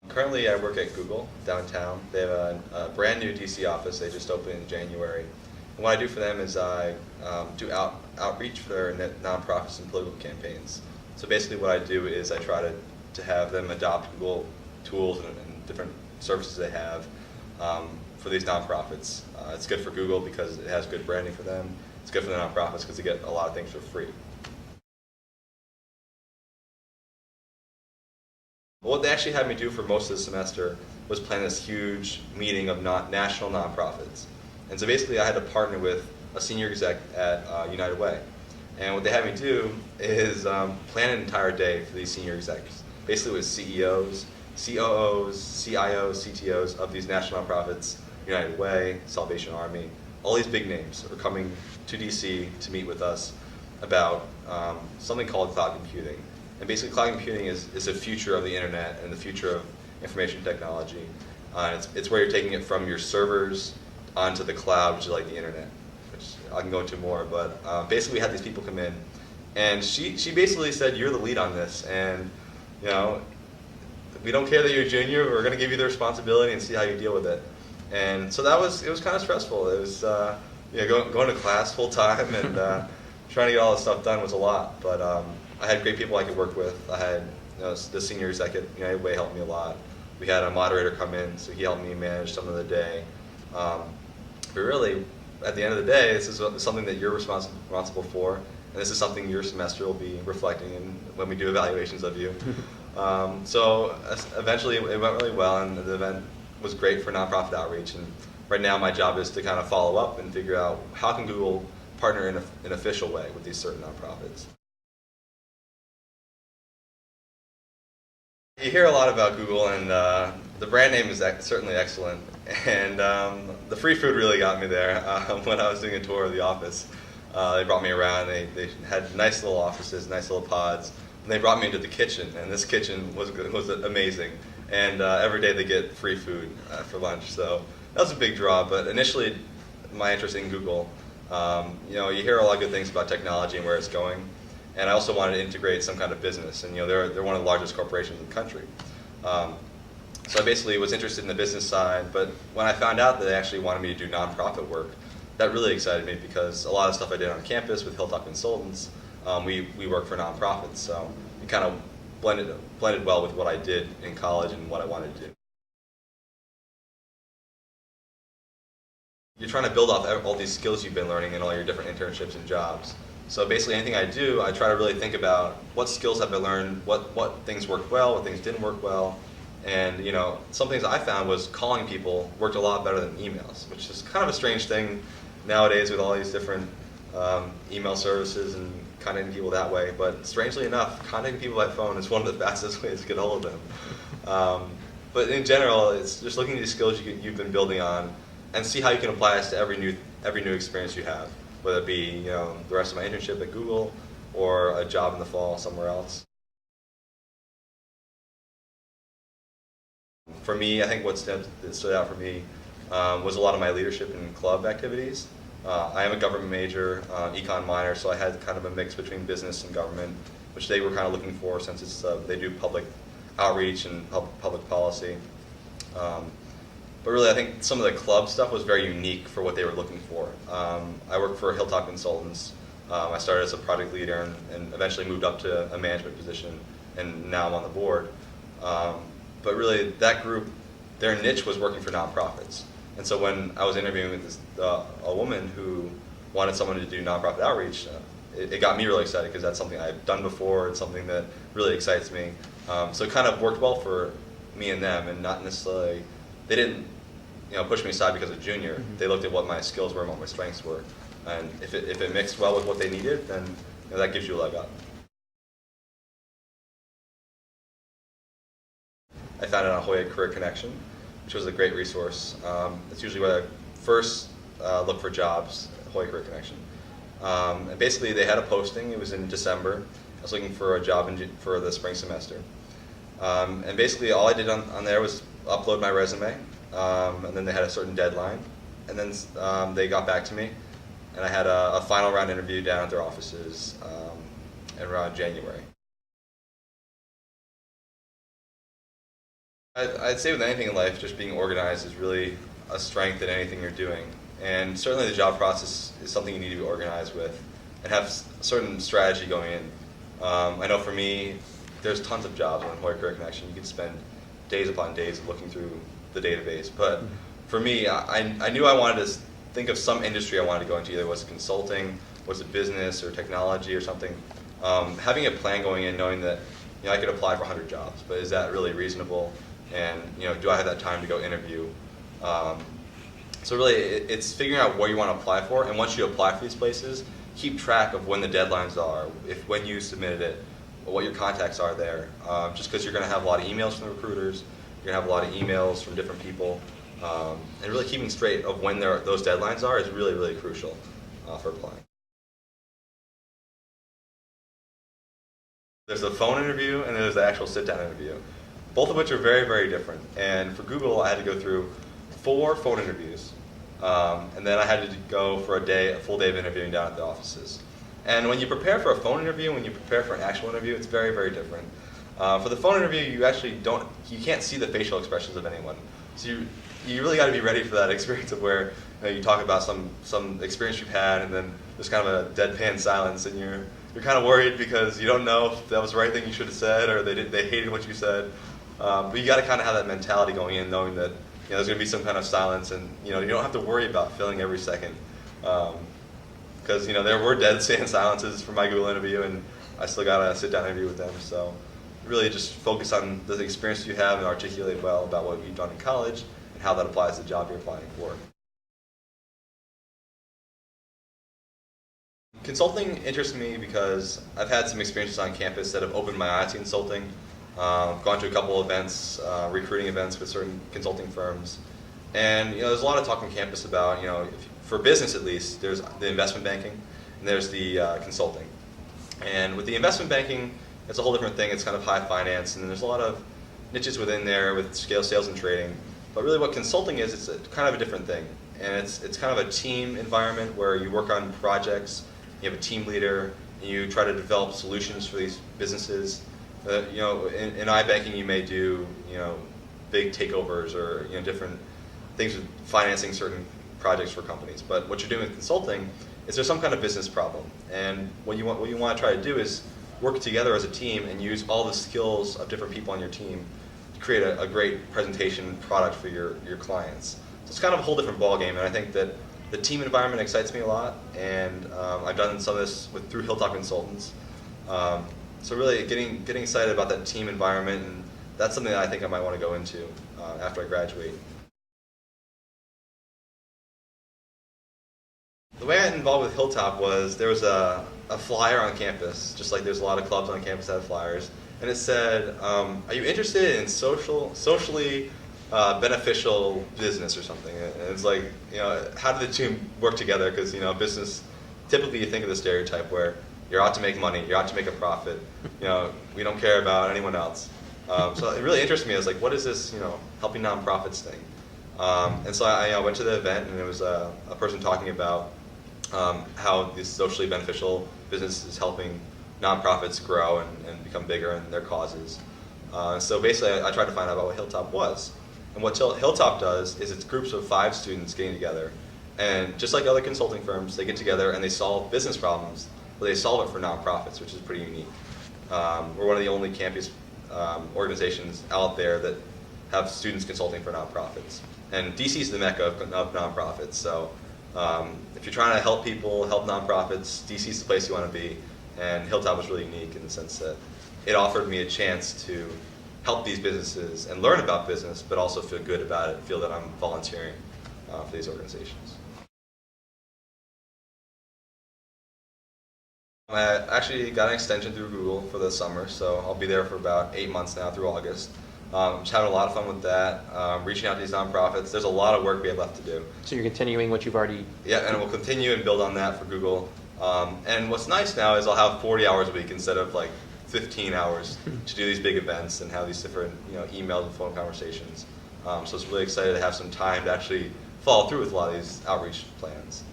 Currently, I work at Google downtown. They have a brand new DC office. They just opened in January. And what I do for them is I do outreach for their nonprofits and political campaigns. So basically what I do is I try to have them adopt Google tools and different services they have for these nonprofits. It's good for Google because it has good branding for them. It's good for the nonprofits because they get a lot of things for free. What they actually had me do for most of the semester was plan this huge meeting of national nonprofits. And so basically I had to partner with a senior exec at United Way. And what they had me do is plan an entire day for these senior execs. Basically with CEOs, COOs, CIOs, CTOs of these national nonprofits, United Way, Salvation Army, all these big names are coming to DC to meet with us about something called cloud computing. And basically cloud computing is the future of the internet and the future of information technology. It's where you're taking it from your servers onto the cloud, which is like the internet, which I can go into more. But basically we had these people come in, and she basically said, you're the lead on this, and you know, we don't care that you're a junior, we're going to give you the responsibility and see how you deal with it. And so it was kind of stressful. It was going to class full time and trying to get all this stuff done was a lot. But I had great people I could work with. I had the senior exec at United Way helped me a lot. We had a moderator come in, so he helped me manage some of the day. But really, at the end of the day, this is something that you're responsible for, and this is something your semester will be reflecting in when we do evaluations of you. So eventually it went really well, and the event was great for nonprofit outreach. And right now my job is to kind of follow up and figure out how can Google partner in an official way with these certain nonprofits. You hear a lot about Google, and the brand name is certainly excellent, and the free food really got me there. When I was doing a tour of the office, they brought me around. They had nice little offices, nice little pods, and they brought me into the kitchen, and this kitchen was amazing. And every day they get free food for lunch, so that was a big draw. But initially, my interest in Google, you hear a lot of good things about technology and where it's going. And I also wanted to integrate some kind of business, and they're one of the largest corporations in the country. So I basically was interested in the business side, but when I found out that they actually wanted me to do nonprofit work, that really excited me because a lot of stuff I did on campus with Hilltop Consultants, we work for nonprofits, so it kind of blended well with what I did in college and what I wanted to do. You're trying to build off all these skills you've been learning in all your different internships and jobs. So basically anything I do, I try to really think about what skills have I learned, what things worked well, what things didn't work well. And some things I found was calling people worked a lot better than emails, which is kind of a strange thing nowadays with all these different email services and contacting people that way. But strangely enough, contacting people by phone is one of the fastest ways to get a hold of them. But in general, it's just looking at these skills you've been building on and see how you can apply this to every new experience you have, whether it be the rest of my internship at Google or a job in the fall somewhere else. For me, I think what stood out for me was a lot of my leadership and club activities. I am a government major, econ minor, so I had kind of a mix between business and government, which they were kind of looking for since they do public outreach and public policy. But really, I think some of the club stuff was very unique for what they were looking for. I worked for Hilltop Consultants. I started as a project leader and eventually moved up to a management position, and now I'm on the board. But really, that group, their niche was working for nonprofits. And so when I was interviewing with a woman who wanted someone to do nonprofit outreach, it got me really excited because that's something I've done before. It's something that really excites me. So it kind of worked well for me and them, and not necessarily, they didn't push me aside because of junior. Mm-hmm. They looked at what my skills were and what my strengths were. And if it mixed well with what they needed, then that gives you a leg up. I found it on Hoya Career Connection, which was a great resource. It's usually where I first look for jobs, Hoya Career Connection. And basically they had a posting, it was in December. I was looking for a job for the spring semester. And basically all I did on there was upload my resume, and then they had a certain deadline. And then they got back to me, and I had a final round interview down at their offices around January. I'd say with anything in life, just being organized is really a strength in anything you're doing. And certainly the job process is something you need to be organized with and have a certain strategy going in. I know for me, there's tons of jobs on Employer Career Connection. You could spend days upon days looking through the database. But for me, I knew I wanted to think of some industry I wanted to go into. Either was it consulting, was it business or technology or something. Having a plan going in, knowing that I could apply for 100 jobs, but is that really reasonable? And do I have that time to go interview? So really, it's figuring out what you want to apply for, and once you apply for these places, keep track of when the deadlines are, when you submitted it, what your contacts are there. Just because you're going to have a lot of emails from the recruiters, you're going to have a lot of emails from different people, and really keeping straight of when those deadlines are is really, really crucial for applying. There's a phone interview and there's the actual sit-down interview, both of which are very, very different. And for Google, I had to go through 4 phone interviews, and then I had to go for a full day of interviewing down at the offices. And when you prepare for a phone interview, when you prepare for an actual interview, it's very, very different. For the phone interview, you can't see the facial expressions of anyone. So you really got to be ready for that experience of where you talk about some experience you've had, and then there's kind of a deadpan silence, and you're kind of worried because you don't know if that was the right thing you should have said, or they hated what you said. But you got to kind of have that mentality going in, knowing that there's going to be some kind of silence, and you don't have to worry about filling every second. Because there were dead silences for my Google interview, and I still got a sit-down interview with them. So really just focus on the experience you have and articulate well about what you've done in college and how that applies to the job you're applying for. Consulting interests me because I've had some experiences on campus that have opened my eyes to consulting. I've gone to a couple events, recruiting events with certain consulting firms. And there's a lot of talk on campus about, for business at least, there's the investment banking and there's the consulting. And with the investment banking, it's a whole different thing. It's kind of high finance, and then there's a lot of niches within there with scale sales and trading. But really what consulting is, it's kind of a different thing. And it's kind of a team environment where you work on projects, you have a team leader, and you try to develop solutions for these businesses. In iBanking you may do big takeovers or different things with financing certain projects for companies. But what you're doing with consulting is there's some kind of business problem, and what you want to try to do is work together as a team and use all the skills of different people on your team to create a great presentation product for your clients. So it's kind of a whole different ballgame, and I think that the team environment excites me a lot, and I've done some of this through Hilltop Consultants. So really getting excited about that team environment, and that's something that I think I might want to go into after I graduate. The way I got involved with Hilltop was there was a flyer on campus, just like there's a lot of clubs on campus that have flyers, and it said, are you interested in socially beneficial business or something? And it's like, how do the two work together? Because business, typically you think of the stereotype where you're out to make money, you're out to make a profit. We don't care about anyone else. So it really interested me. I was like, what is this, helping nonprofits thing? And so I went to the event, and it was a person talking about how this socially beneficial business is helping nonprofits grow and become bigger in their causes. So basically, I tried to find out about what Hilltop was. And what Hilltop does is it's groups of 5 students getting together, and just like other consulting firms, they get together and they solve business problems, but they solve it for nonprofits, which is pretty unique. We're one of the only campus organizations out there that have students consulting for nonprofits. And DC is the mecca of nonprofits, so if you're trying to help people, help nonprofits, DC is the place you want to be. And Hilltop was really unique in the sense that it offered me a chance to help these businesses and learn about business, but also feel good about it, feel that I'm volunteering for these organizations. I actually got an extension through Google for the summer, so I'll be there for about 8 months now through August. Just having a lot of fun with that, reaching out to these nonprofits. There's a lot of work we have left to do. So you're continuing what you've already... Yeah, and we'll continue and build on that for Google. And what's nice now is I'll have 40 hours a week instead of like 15 hours to do these big events and have these different emails and phone conversations. So it's really excited to have some time to actually follow through with a lot of these outreach plans.